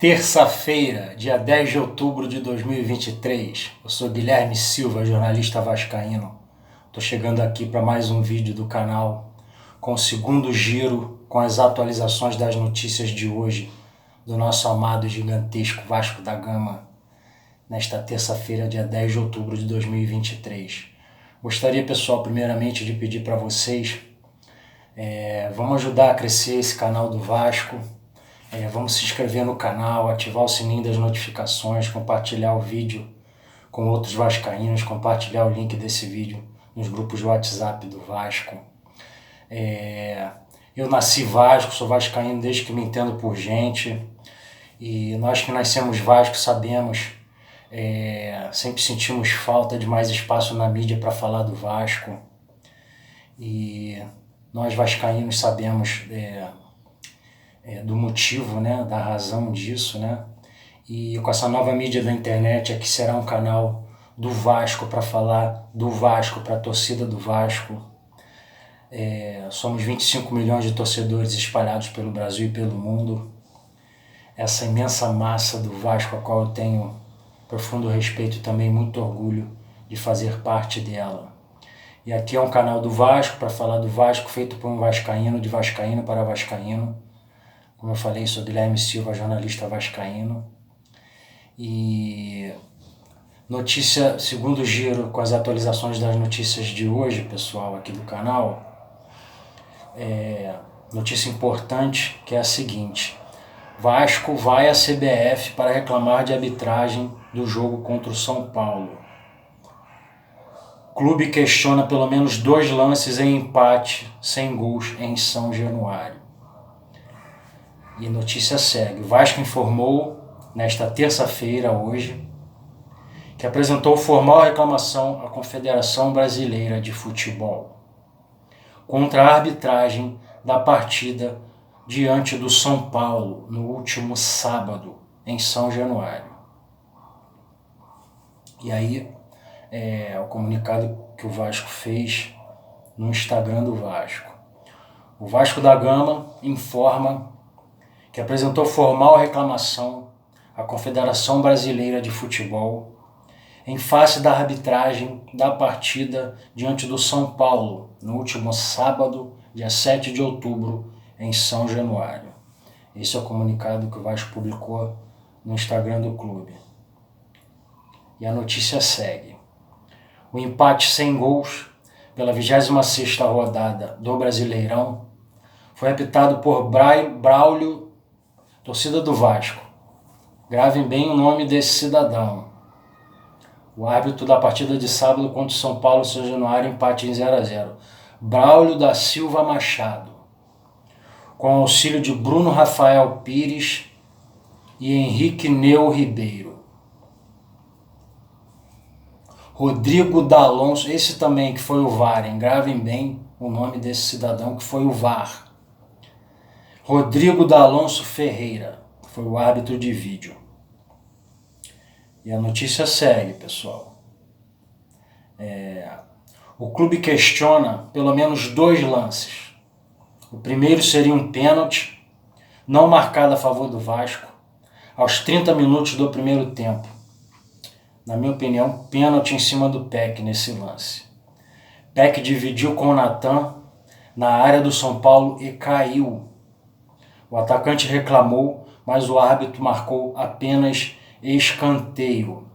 Terça-feira, dia 10 de outubro de 2023. Eu sou Guilherme Silva, jornalista vascaíno. Estou chegando aqui para mais um vídeo do canal com o segundo giro, com as atualizações das notícias de hoje do nosso amado e gigantesco Vasco da Gama, nesta terça-feira, dia 10 de outubro de 2023. Gostaria, pessoal, primeiramente de pedir para vocês, vamos ajudar a crescer esse canal do Vasco. Vamos se inscrever no canal, ativar o sininho das notificações, compartilhar o vídeo com outros vascaínos, compartilhar o link desse vídeo nos grupos de WhatsApp do Vasco. Eu nasci Vasco, sou vascaíno desde que me entendo por gente, e nós que nascemos Vasco sabemos, sempre sentimos falta de mais espaço na mídia para falar do Vasco, e nós vascaínos sabemos do motivo, né, da razão disso, né? E com essa nova mídia da internet, aqui será um canal do Vasco para falar do Vasco, para a torcida do Vasco. Somos 25 milhões de torcedores espalhados pelo Brasil e pelo mundo. Essa imensa massa do Vasco, a qual eu tenho profundo respeito e também muito orgulho de fazer parte dela. E aqui é um canal do Vasco, para falar do Vasco, feito por um vascaíno, de vascaíno para vascaíno. Como eu falei, sou Guilherme Silva, jornalista vascaíno. E notícia, segundo giro, com as atualizações das notícias de hoje, pessoal, aqui do canal. Notícia importante, que é a seguinte: Vasco vai à CBF para reclamar de arbitragem do jogo contra o São Paulo. Clube questiona pelo menos 2 lances em empate sem gols em São Januário. E notícia segue. O Vasco informou, nesta terça-feira, hoje, que apresentou formal reclamação à Confederação Brasileira de Futebol contra a arbitragem da partida diante do São Paulo no último sábado, em São Januário. E aí, o comunicado que o Vasco fez no Instagram do Vasco. O Vasco da Gama informa que apresentou formal reclamação à Confederação Brasileira de Futebol em face da arbitragem da partida diante do São Paulo, no último sábado, dia 7 de outubro, em São Januário. Esse é o comunicado que o Vasco publicou no Instagram do clube. E a notícia segue. O empate sem gols pela 26ª rodada do Brasileirão foi apitado por Braulio, torcida do Vasco. Gravem bem o nome desse cidadão. O árbitro da partida de sábado contra o São Paulo, São Januário, empate em 0-0. Braulio da Silva Machado, com auxílio de Bruno Rafael Pires e Henrique Neu Ribeiro. Rodrigo D'Alonso, esse também que foi o VAR, hein? Gravem bem o nome desse cidadão que foi o VAR. Rodrigo D'Alonso Ferreira foi o árbitro de vídeo. E a notícia segue, pessoal. O clube questiona pelo menos 2 lances. O primeiro seria um pênalti não marcado a favor do Vasco aos 30 minutos do primeiro tempo. Na minha opinião, pênalti em cima do Peck nesse lance. Peck dividiu com o Natan na área do São Paulo e caiu. O atacante reclamou, mas o árbitro marcou apenas escanteio.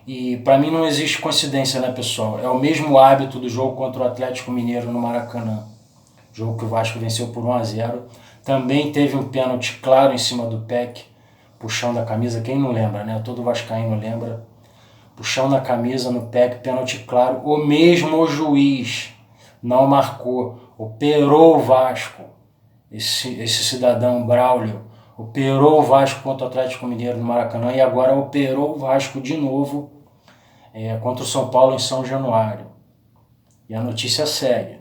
E para mim não existe coincidência, né, pessoal? É o mesmo árbitro do jogo contra o Atlético Mineiro no Maracanã. Jogo que o Vasco venceu por 1-0. Também teve um pênalti claro em cima do Peck, puxão da camisa. Quem não lembra, né? Todo vascaíno lembra. Puxão da camisa no Peck, pênalti claro. O mesmo juiz não marcou, operou o Vasco. Esse cidadão Braulio operou o Vasco contra o Atlético Mineiro no Maracanã e agora operou o Vasco de novo contra o São Paulo em São Januário. E a notícia segue.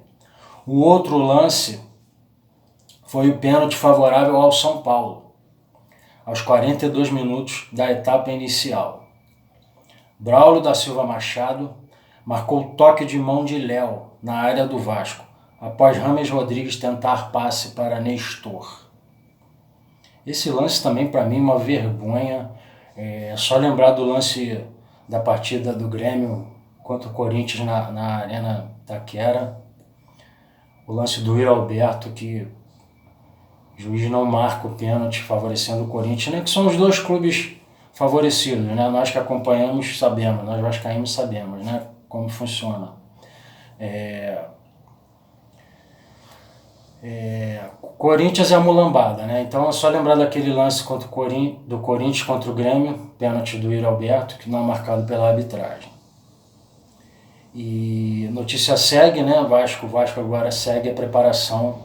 O outro lance foi o pênalti favorável ao São Paulo, aos 42 minutos da etapa inicial. Braulio da Silva Machado marcou toque de mão de Léo na área do Vasco, após Rames Rodrigues tentar passe para Nestor. Esse lance também para mim é uma vergonha. É só lembrar do lance da partida do Grêmio contra o Corinthians na Arena Itaquera. O lance do Yuri Alberto, que o juiz não marca o pênalti favorecendo o Corinthians, né? Que são os dois clubes favorecidos, né? Nós que acompanhamos sabemos, nós vascaínos sabemos, né? Como funciona. Corinthians é a mulambada, né? Então é só lembrar daquele lance do Corinthians contra o Grêmio, pênalti do Yuri Alberto, que não é marcado pela arbitragem. E notícia segue, né? O Vasco agora segue a preparação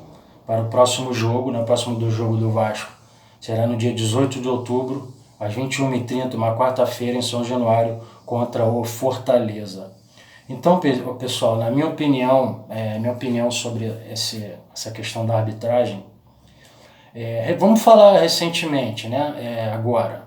para o próximo jogo, né? O próximo jogo do Vasco será no dia 18 de outubro, às 21h30, uma quarta-feira, em São Januário, contra o Fortaleza. Então, pessoal, na minha opinião, sobre essa questão da arbitragem, vamos falar recentemente, né? Agora,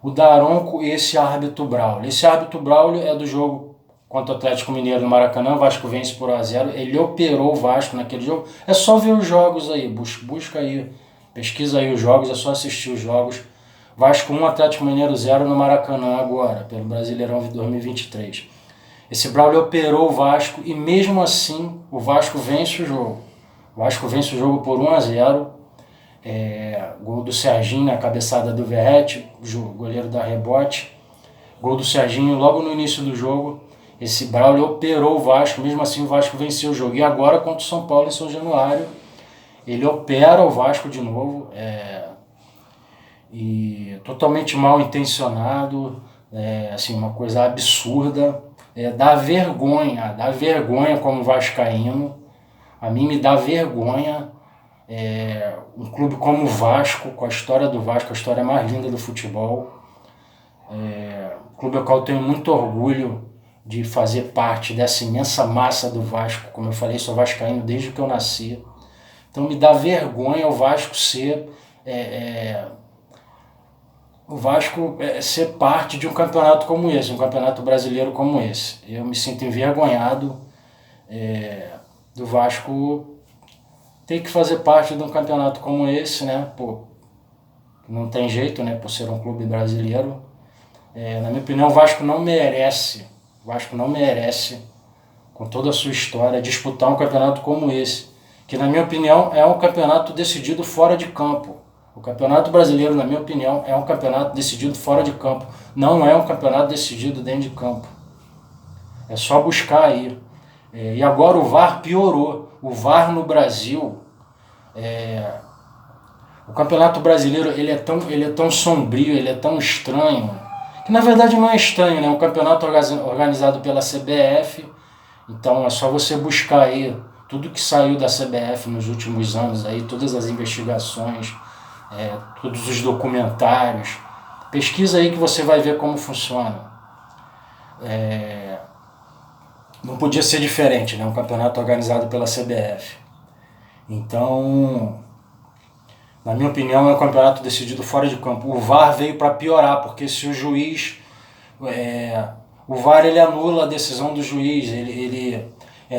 o Daronco e esse árbitro Braulio. Esse árbitro Braulio é do jogo contra o Atlético Mineiro no Maracanã. O Vasco vence por 1-0. Ele operou o Vasco naquele jogo. É só ver os jogos aí, busca aí, pesquisa aí os jogos, é só assistir os jogos. Vasco 1, Atlético Mineiro 0 no Maracanã agora, pelo Brasileirão de 2023. Esse Braulio operou o Vasco e mesmo assim o Vasco vence o jogo. O Vasco vence o jogo por 1-0. Gol do Serginho na cabeçada do Verratti, goleiro da rebote. Gol do Serginho logo no início do jogo. Esse Braulio operou o Vasco, mesmo assim o Vasco venceu o jogo. E agora contra o São Paulo em São Januário, ele opera o Vasco de novo. E totalmente mal intencionado, assim, uma coisa absurda. Dá vergonha como vascaíno. A mim me dá vergonha um clube como o Vasco, com a história do Vasco, a história mais linda do futebol. Um clube ao qual eu tenho muito orgulho de fazer parte dessa imensa massa do Vasco. Como eu falei, sou vascaíno desde que eu nasci. Então me dá vergonha o Vasco ser ser parte de um campeonato como esse, um campeonato brasileiro como esse. Eu me sinto envergonhado do Vasco ter que fazer parte de um campeonato como esse, né? Pô, não tem jeito, né? Por ser um clube brasileiro. Na minha opinião, o Vasco não merece, com toda a sua história, disputar um campeonato como esse, que na minha opinião é um campeonato decidido fora de campo. O Campeonato Brasileiro, na minha opinião, é um campeonato decidido fora de campo. Não é um campeonato decidido dentro de campo. É só buscar aí. E agora o VAR piorou. O VAR no Brasil... O Campeonato Brasileiro ele é tão sombrio, ele é tão estranho, que na verdade não é estranho, né? É um campeonato organizado pela CBF. Então é só você buscar aí tudo que saiu da CBF nos últimos anos, aí, todas as investigações... todos os documentários, pesquisa aí que você vai ver como funciona. Não podia ser diferente, né? Um campeonato organizado pela CBF. Então, na minha opinião, é um campeonato decidido fora de campo. O VAR veio para piorar, porque se o juiz... o VAR ele anula a decisão do juiz.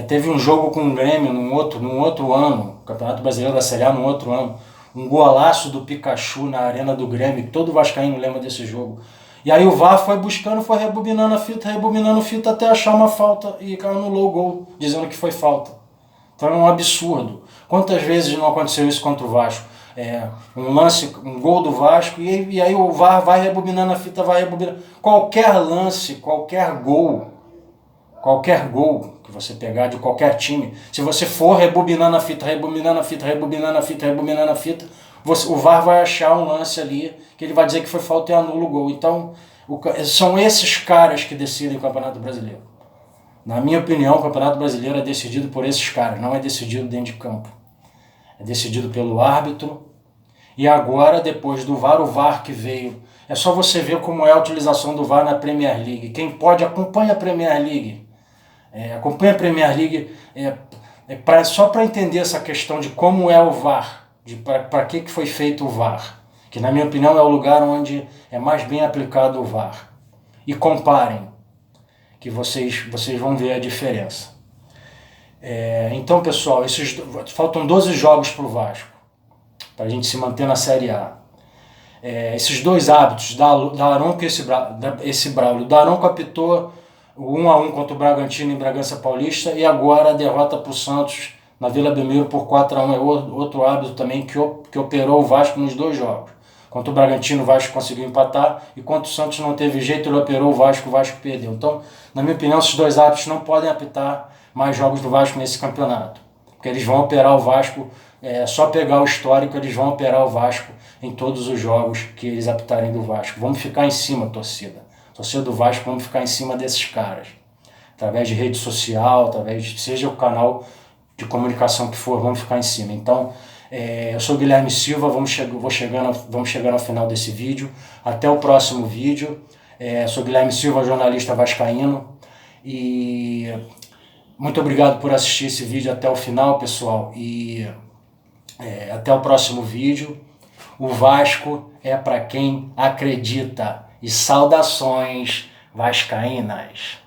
Teve um jogo com o Grêmio num outro ano, o Campeonato Brasileiro da Série A num outro ano, um golaço do Pikachu na Arena do Grêmio, que todo vascaíno lembra desse jogo. E aí o VAR foi rebobinando a fita até achar uma falta e anulou o gol, dizendo que foi falta. Então é um absurdo. Quantas vezes não aconteceu isso contra o Vasco? Um gol do Vasco, e aí o VAR vai rebobinando a fita, Qualquer lance, qualquer gol que você pegar de qualquer time, se você for rebobinando a fita, o VAR vai achar um lance ali que ele vai dizer que foi falta e anula o gol. Então, são esses caras que decidem o Campeonato Brasileiro. Na minha opinião, o Campeonato Brasileiro é decidido por esses caras, não é decidido dentro de campo. É decidido pelo árbitro. E agora, depois do VAR, o VAR que veio. É só você ver como é a utilização do VAR na Premier League. Quem pode, acompanha a Premier League. Acompanha a Premier League só para entender essa questão de como é o VAR, para que foi feito o VAR, que na minha opinião é o lugar onde é mais bem aplicado o VAR. E comparem, que vocês vão ver a diferença. Então, pessoal, faltam 12 jogos para o Vasco. para a gente se manter na Série A. Esses dois hábitos, Daronco e esse Braulio. O Daronco apitou o 1-1 contra o Bragantino em Bragança Paulista e agora a derrota para o Santos na Vila Belmiro por 4-1 é outro hábito também que operou o Vasco nos dois jogos. Contra o Bragantino, o Vasco conseguiu empatar, e contra o Santos não teve jeito, ele operou o Vasco perdeu. Então, na minha opinião, esses dois hábitos não podem apitar mais jogos do Vasco nesse campeonato, porque eles vão operar o Vasco, só pegar o histórico, eles vão operar o Vasco em todos os jogos que eles apitarem do Vasco. Vamos ficar em cima, torcida do Vasco, vamos ficar em cima desses caras, através de rede social, seja o canal de comunicação que for, vamos ficar em cima. Então, eu sou Guilherme Silva, vamos chegando ao final desse vídeo. Até o próximo vídeo. Sou Guilherme Silva, jornalista vascaíno. E muito obrigado por assistir esse vídeo até o final, pessoal. E até o próximo vídeo. O Vasco é para quem acredita. E saudações vascaínas.